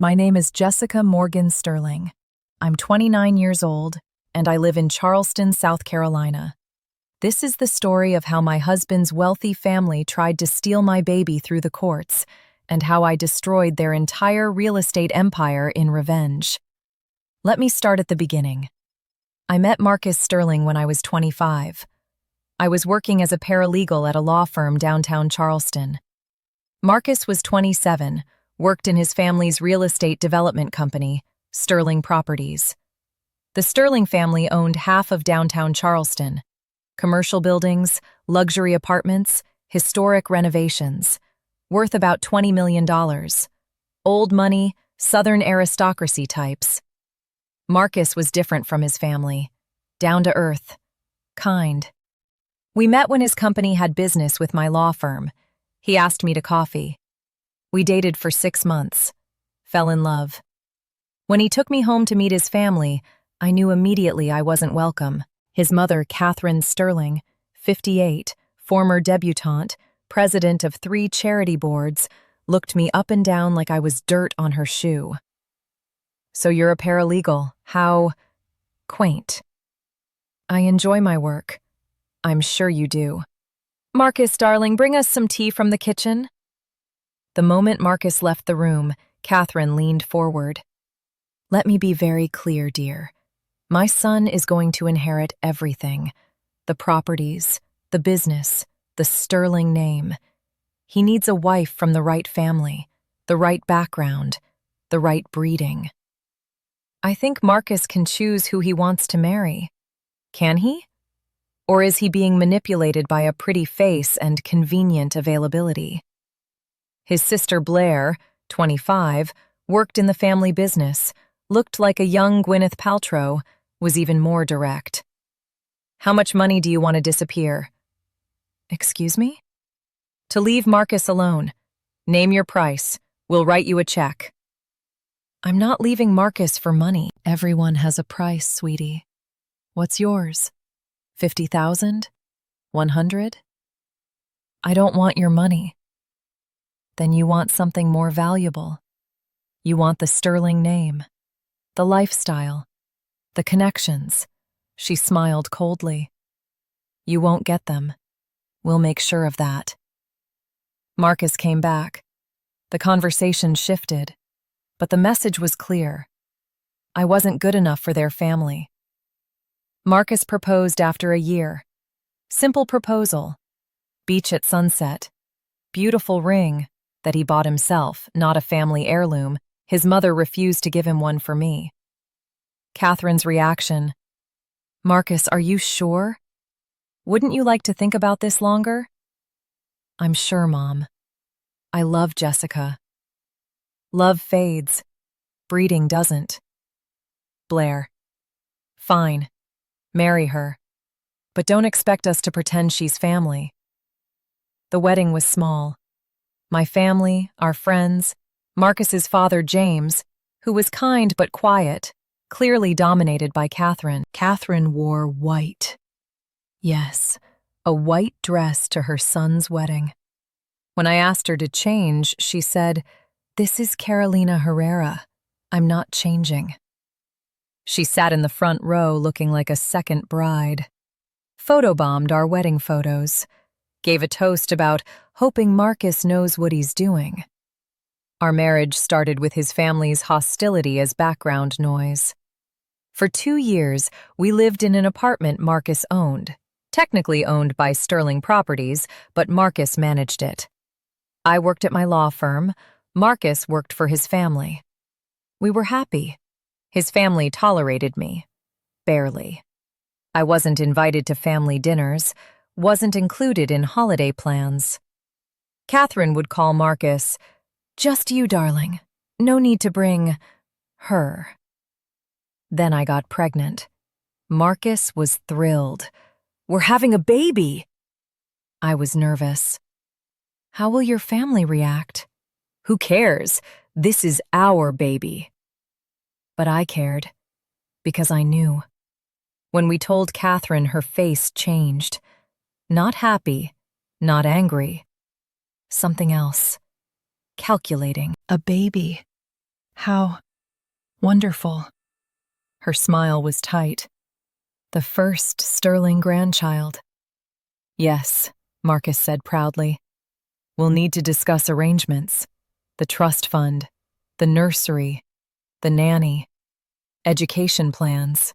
My name is Jessica Morgan Sterling. I'm 29 years old, and I live in Charleston, South Carolina. This is the story of how my husband's wealthy family tried to steal my baby through the courts, and how I destroyed their entire real estate empire in revenge. Let me start at the beginning. I met Marcus Sterling when I was 25. I was working as a paralegal at a law firm downtown Charleston. Marcus was 27, worked in his family's real estate development company, Sterling Properties. The Sterling family owned half of downtown Charleston. Commercial buildings, luxury apartments, historic renovations, worth about $20 million. Old money, Southern aristocracy types. Marcus was different from his family. Down to earth. Kind. We met when his company had business with my law firm. He asked me to coffee. We dated for 6 months. Fell in love. When he took me home to meet his family, I knew immediately I wasn't welcome. His mother, Catherine Sterling, 58, former debutante, president of 3 charity boards, looked me up and down like I was dirt on her shoe. "So you're a paralegal. How quaint." "I enjoy my work." "I'm sure you do." "Marcus, darling, bring us some tea from the kitchen." The moment Marcus left the room, Catherine leaned forward. "Let me be very clear, dear. My son is going to inherit everything. The properties, the business, the Sterling name. He needs a wife from the right family, the right background, the right breeding." "I think Marcus can choose who he wants to marry." "Can he? Or is he being manipulated by a pretty face and convenient availability?" His sister Blair, 25, worked in the family business, looked like a young Gwyneth Paltrow, was even more direct. "How much money do you want to disappear?" "Excuse me?" "To leave Marcus alone. Name your price. We'll write you a check." "I'm not leaving Marcus for money. Everyone has a price, sweetie. What's yours? 50,000? 100? I don't want your money." "Then you want something more valuable. You want the Sterling name, the lifestyle, the connections." She smiled coldly. "You won't get them. We'll make sure of that." Marcus came back. The conversation shifted, but the message was clear. I wasn't good enough for their family. Marcus proposed after a year. Simple proposal. Beach at sunset. Beautiful ring that he bought himself, not a family heirloom. His mother refused to give him one for me. Catherine's reaction. "Marcus, are you sure? Wouldn't you like to think about this longer?" "I'm sure, Mom. I love Jessica." "Love fades. Breeding doesn't." Blair. "Fine. Marry her. But don't expect us to pretend she's family." The wedding was small. My family, our friends, Marcus's father, James, who was kind but quiet, clearly dominated by Catherine. Catherine wore white. Yes, a white dress to her son's wedding. When I asked her to change, she said, "This is Carolina Herrera. I'm not changing." She sat in the front row looking like a second bride. Photobombed our wedding photos. Gave a toast about hoping Marcus knows what he's doing. Our marriage started with his family's hostility as background noise. For 2 years, we lived in an apartment Marcus owned, technically owned by Sterling Properties, but Marcus managed it. I worked at my law firm. Marcus worked for his family. We were happy. His family tolerated me. Barely. I wasn't invited to family dinners, wasn't included in holiday plans. Catherine would call Marcus, "Just you, darling. No need to bring her." Then I got pregnant. Marcus was thrilled. "We're having a baby." I was nervous. "How will your family react?" "Who cares? This is our baby." But I cared, because I knew. When we told Catherine, her face changed. Not happy, not angry. Something else. Calculating. A baby. How wonderful. Her smile was tight. The first Sterling grandchild. Yes, Marcus said proudly. We'll need to discuss arrangements. The trust fund, the nursery, the nanny, education plans.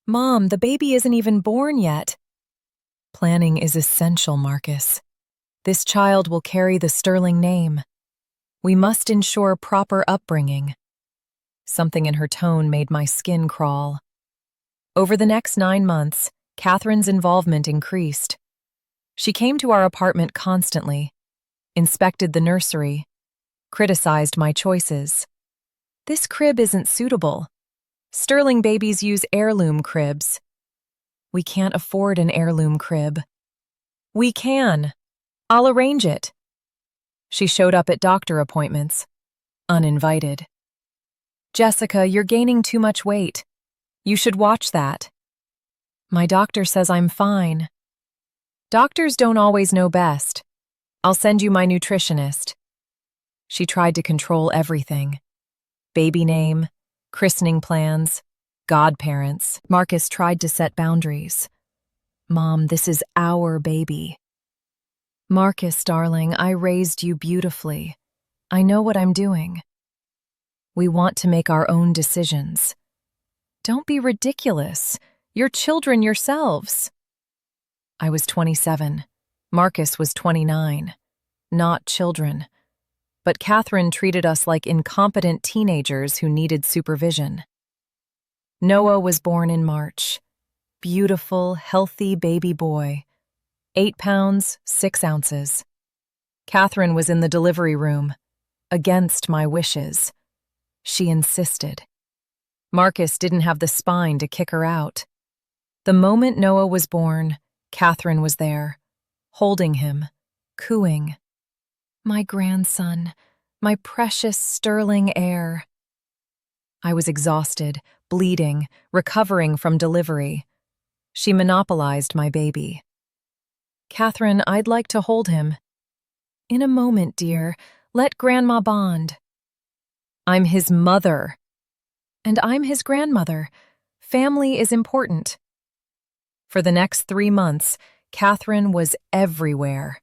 Mom, the baby isn't even born yet. Planning is essential, Marcus. This child will carry the Sterling name. We must ensure proper upbringing. Something in her tone made my skin crawl. Over the next 9 months, Catherine's involvement increased. She came to our apartment constantly, inspected the nursery, criticized my choices. This crib isn't suitable. Sterling babies use heirloom cribs. We can't afford an heirloom crib. We can. I'll arrange it. She showed up at doctor appointments, uninvited. Jessica, you're gaining too much weight. You should watch that. My doctor says I'm fine. Doctors don't always know best. I'll send you my nutritionist. She tried to control everything. Baby name, christening plans, godparents. Marcus tried to set boundaries. Mom, this is our baby. Marcus, darling, I raised you beautifully. I know what I'm doing. We want to make our own decisions. Don't be ridiculous. You're children yourselves. I was 27. Marcus was 29. Not children. But Catherine treated us like incompetent teenagers who needed supervision. Noah was born in March. Beautiful, healthy baby boy. 8 pounds, 6 ounces. Catherine was in the delivery room, against my wishes. She insisted. Marcus didn't have the spine to kick her out. The moment Noah was born, Catherine was there, holding him, cooing. My grandson, my precious Sterling heir. I was exhausted, bleeding, recovering from delivery. She monopolized my baby. Catherine, I'd like to hold him. In a moment, dear. Let Grandma bond. I'm his mother. And I'm his grandmother. Family is important. For the next 3 months, Catherine was everywhere.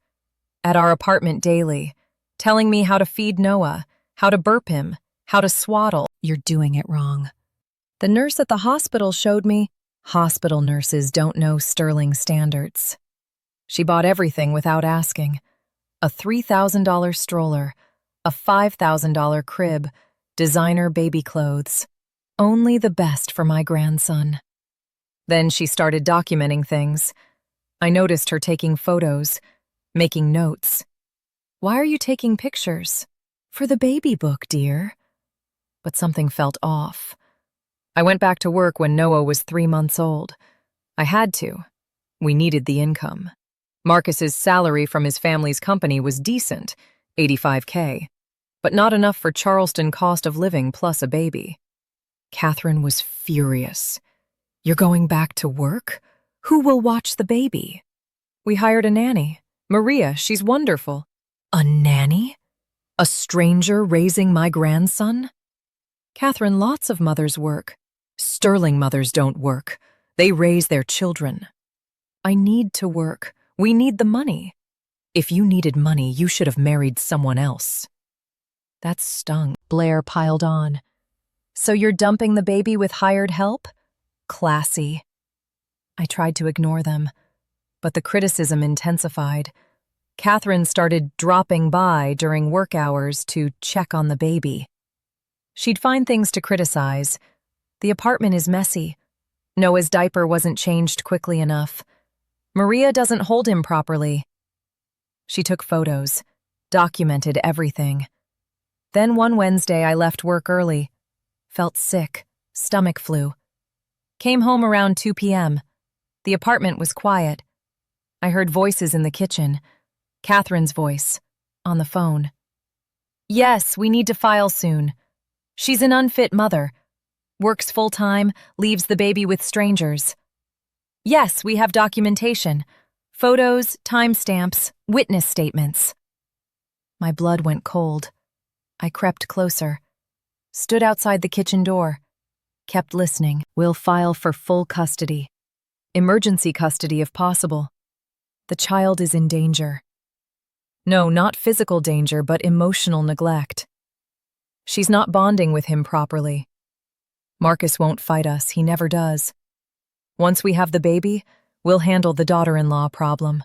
At our apartment daily, telling me how to feed Noah, how to burp him, how to swaddle. You're doing it wrong. The nurse at the hospital showed me hospital nurses don't know Sterling standards. She bought everything without asking. A $3,000 stroller, a $5,000 crib, designer baby clothes. Only the best for my grandson. Then she started documenting things. I noticed her taking photos, making notes. Why are you taking pictures? For the baby book, dear. But something felt off. I went back to work when Noah was 3 months old. I had to. We needed the income. Marcus's salary from his family's company was decent, $85K, but not enough for Charleston cost of living plus a baby. Catherine was furious. You're going back to work? Who will watch the baby? We hired a nanny. Maria, she's wonderful. A nanny? A stranger raising my grandson? Catherine, lots of mothers work. Sterling mothers don't work. They raise their children. I need to work. We need the money. If you needed money, you should have married someone else. That stung. Blair piled on. So you're dumping the baby with hired help? Classy. I tried to ignore them, but the criticism intensified. Catherine started dropping by during work hours to check on the baby. She'd find things to criticize. The apartment is messy. Noah's diaper wasn't changed quickly enough. Maria doesn't hold him properly. She took photos, documented everything. Then one Wednesday I left work early. Felt sick, stomach flu. Came home around 2 p.m. The apartment was quiet. I heard voices in the kitchen. Catherine's voice, on the phone. Yes, we need to file soon. She's an unfit mother. Works full-time, leaves the baby with strangers. Yes, we have documentation. Photos, timestamps, witness statements. My blood went cold. I crept closer. stood outside the kitchen door, kept listening. We'll file for full custody. Emergency custody if possible. The child is in danger. No, not physical danger, but emotional neglect. She's not bonding with him properly. Marcus won't fight us, he never does. Once we have the baby, we'll handle the daughter-in-law problem.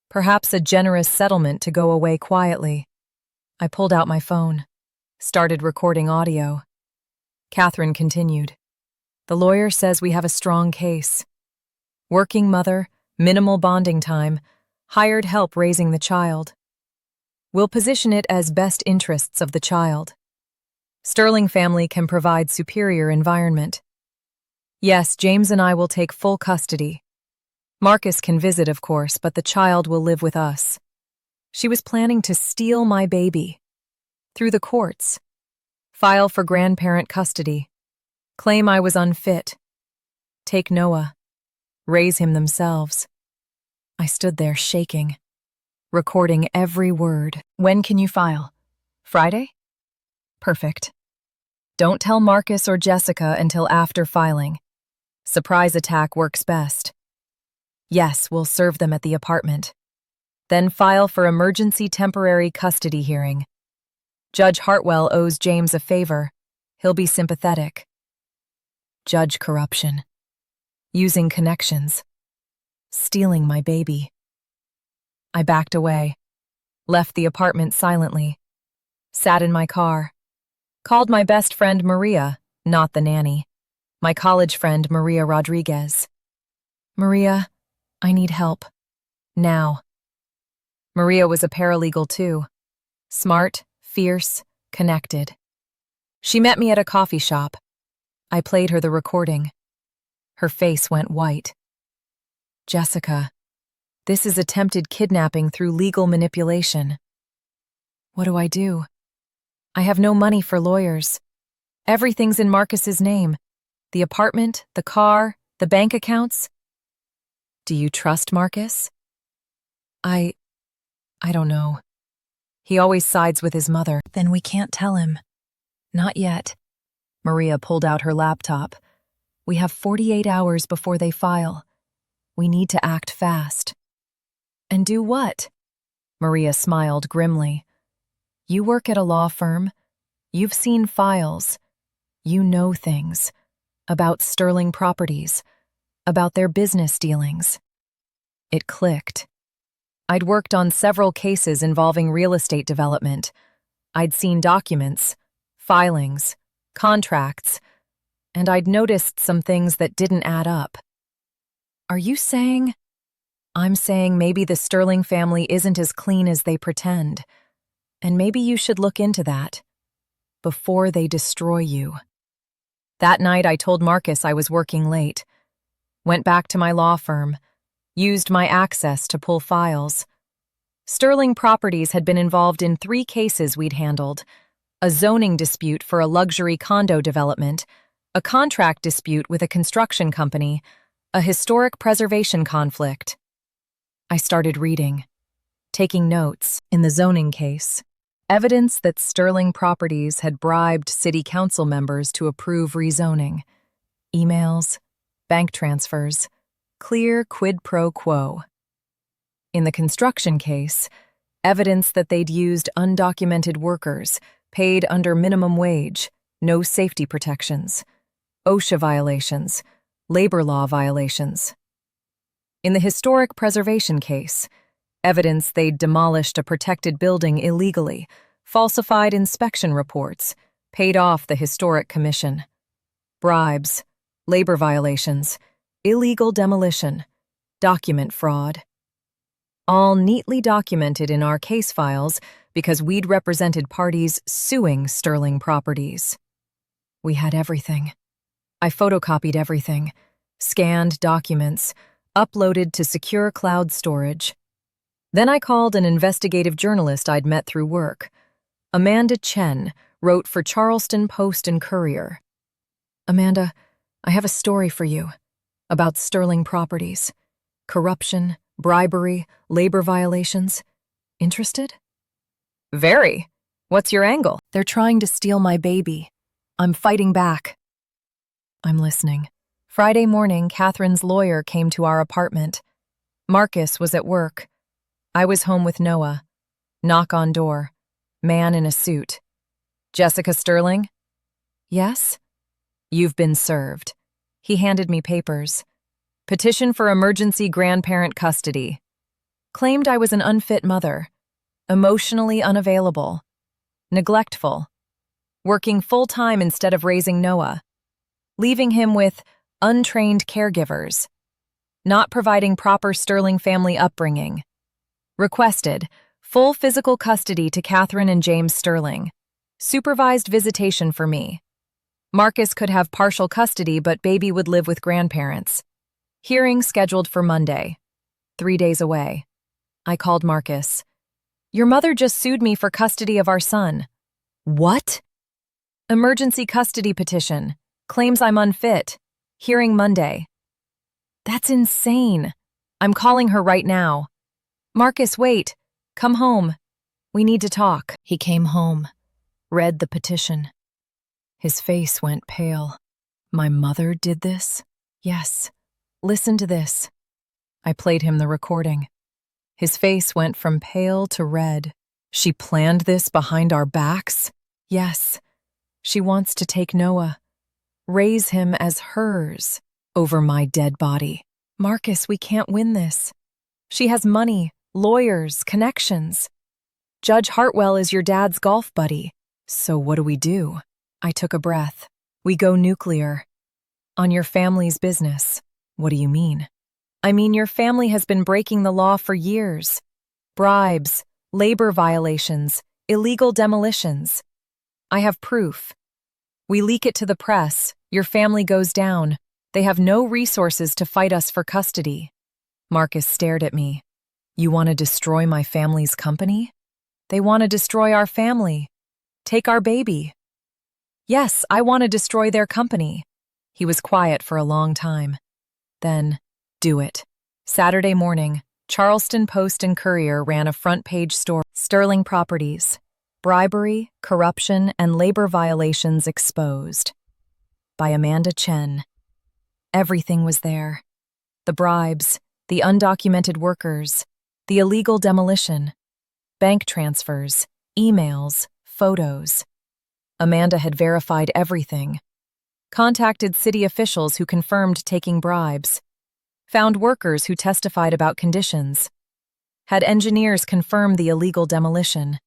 Perhaps a generous settlement to go away quietly. I pulled out my phone, started recording audio. Catherine continued. The lawyer says we have a strong case. Working mother, minimal bonding time, hired help raising the child. We'll position it as best interests of the child. Sterling family can provide superior environment. Yes, James and I will take full custody. Marcus can visit, of course, but the child will live with us. She was planning to steal my baby. Through the courts. File for grandparent custody. Claim I was unfit. Take Noah. Raise him themselves. I stood there shaking, recording every word. When can you file? Friday? Perfect. Don't tell Marcus or Jessica until after filing. Surprise attack works best. Yes, we'll serve them at the apartment. Then file for emergency temporary custody hearing. Judge Hartwell owes James a favor. He'll be sympathetic. Judge corruption. Using connections. Stealing my baby. I backed away, left the apartment silently, sat in my car, called my best friend Maria, not the nanny, my college friend Maria Rodriguez. Maria, I need help. Now. Maria was a paralegal too. Smart, fierce, connected. She met me at a coffee shop. I played her the recording. Her face went white. Jessica, this is attempted kidnapping through legal manipulation. What do? I have no money for lawyers. Everything's in Marcus's name. The apartment, the car, the bank accounts. Do you trust Marcus? I don't know. He always sides with his mother. Then we can't tell him. Not yet. Maria pulled out her laptop. We have 48 hours before they file. We need to act fast. And do what? Maria smiled grimly. You work at a law firm. You've seen files. You know things. About Sterling Properties. About their business dealings. It clicked. I'd worked on several cases involving real estate development. I'd seen documents, filings, contracts, and I'd noticed some things that didn't add up. Are you saying? I'm saying maybe the Sterling family isn't as clean as they pretend, and maybe you should look into that before they destroy you. That night I told Marcus I was working late, went back to my law firm, used my access to pull files. Sterling Properties had been involved in 3 cases we'd handled: a zoning dispute for a luxury condo development, a contract dispute with a construction company, a historic preservation conflict. I started reading, taking notes. In the zoning case, evidence that Sterling Properties had bribed city council members to approve rezoning. Emails, bank transfers, clear quid pro quo. In the construction case, evidence that they'd used undocumented workers, paid under minimum wage, no safety protections, OSHA violations, labor law violations. In the historic preservation case, evidence they'd demolished a protected building illegally, falsified inspection reports, paid off the historic commission. Bribes, labor violations, illegal demolition, document fraud. All neatly documented in our case files because we'd represented parties suing Sterling Properties. We had everything. I photocopied everything, scanned documents, uploaded to secure cloud storage. Then I called an investigative journalist I'd met through work. Amanda Chen wrote for Charleston Post and Courier. Amanda, I have a story for you about Sterling Properties. Corruption, bribery, labor violations. Interested? Very. What's your angle? They're trying to steal my baby. I'm fighting back. I'm listening. Friday morning, Catherine's lawyer came to our apartment. Marcus was at work. I was home with Noah. Knock on door. Man in a suit. Jessica Sterling? Yes? You've been served. He handed me papers. Petition for emergency grandparent custody. Claimed I was an unfit mother. Emotionally unavailable. Neglectful. Working full-time instead of raising Noah. Leaving him with untrained caregivers. Not providing proper Sterling family upbringing. Requested full physical custody to Catherine and James Sterling. Supervised visitation for me. Marcus could have partial custody, but baby would live with grandparents. Hearing scheduled for Monday. 3 days away. I called Marcus. Your mother just sued me for custody of our son. What? Emergency custody petition. Claims I'm unfit. Hearing Monday. That's insane. I'm calling her right now. Marcus, wait. Come home. We need to talk. He came home. Read the petition. His face went pale. My mother did this? Yes. Listen to this. I played him the recording. His face went from pale to red. She planned this behind our backs? Yes. She wants to take Noah, raise him as hers, over my dead body. Marcus, we can't win this. She has money, lawyers, connections. Judge Hartwell is your dad's golf buddy. So what do? I took a breath. We go nuclear. On your family's business. What do you mean? I mean, your family has been breaking the law for years. Bribes, labor violations, illegal demolitions. I have proof. We leak it to the press. Your family goes down. They have no resources to fight us for custody. Marcus stared at me. You want to destroy my family's company? They want to destroy our family. Take our baby. Yes, I want to destroy their company. He was quiet for a long time. Then, do it. Saturday morning, Charleston Post and Courier ran a front-page story. Sterling Properties. Bribery, corruption, and labor violations exposed. By Amanda Chen. Everything was there. The bribes, the undocumented workers, the illegal demolition, bank transfers, emails, photos. Amanda had verified everything. Contacted city officials who confirmed taking bribes. Found workers who testified about conditions. Had engineers confirm the illegal demolition.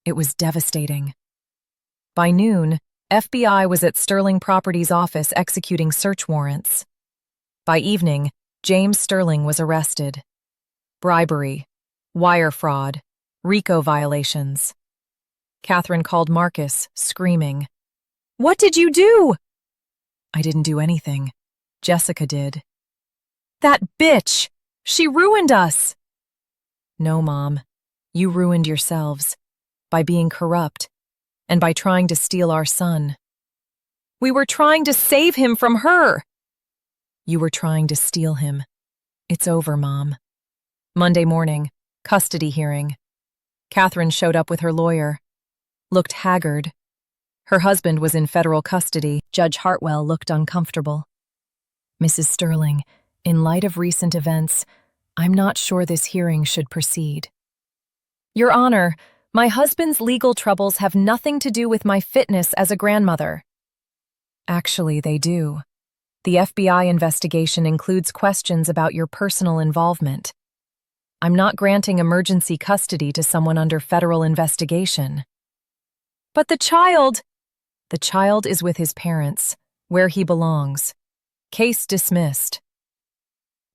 It was devastating. By noon, FBI was at Sterling Properties' office executing search warrants. By evening, James Sterling was arrested. Bribery, wire fraud, RICO violations. Catherine called Marcus, screaming. What did you do? I didn't do anything. Jessica did. That bitch! She ruined us! No, Mom. You ruined yourselves. By being corrupt, and by trying to steal our son. We were trying to save him from her! You were trying to steal him. It's over, Mom. Monday morning, custody hearing. Catherine showed up with her lawyer. Looked haggard. Her husband was in federal custody. Judge Hartwell looked uncomfortable. Mrs. Sterling, in light of recent events, I'm not sure this hearing should proceed. Your Honor, my husband's legal troubles have nothing to do with my fitness as a grandmother. Actually, they do. The FBI investigation includes questions about your personal involvement. I'm not granting emergency custody to someone under federal investigation. But the child is with his parents, where he belongs. Case dismissed.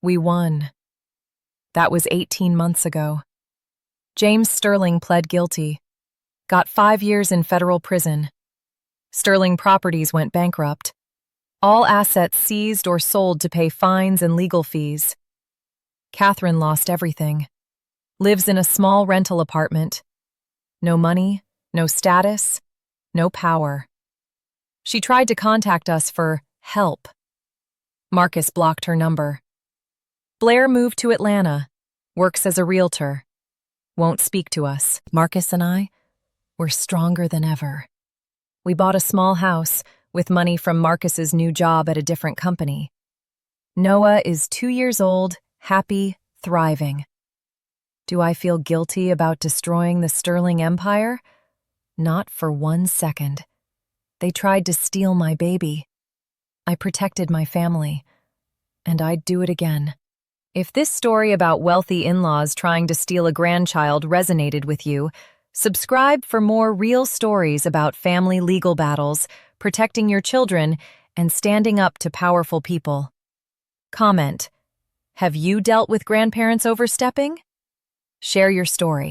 We won. That was 18 months ago. James Sterling pled guilty. Got 5 years in federal prison. Sterling Properties went bankrupt. All assets seized or sold to pay fines and legal fees. Catherine lost everything. Lives in a small rental apartment. No money, no status, no power. She tried to contact us for help. Marcus blocked her number. Blair moved to Atlanta, works as a realtor. Won't speak to us. Marcus and I, we're stronger than ever. We bought a small house with money from Marcus's new job at a different company. Noah is 2 years old, happy, thriving. Do I feel guilty about destroying the Sterling Empire? Not for 1 second. They tried to steal my baby. I protected my family, and I'd do it again. If this story about wealthy in-laws trying to steal a grandchild resonated with you, subscribe for more real stories about family legal battles, protecting your children, and standing up to powerful people. Comment: have you dealt with grandparents overstepping? Share your story.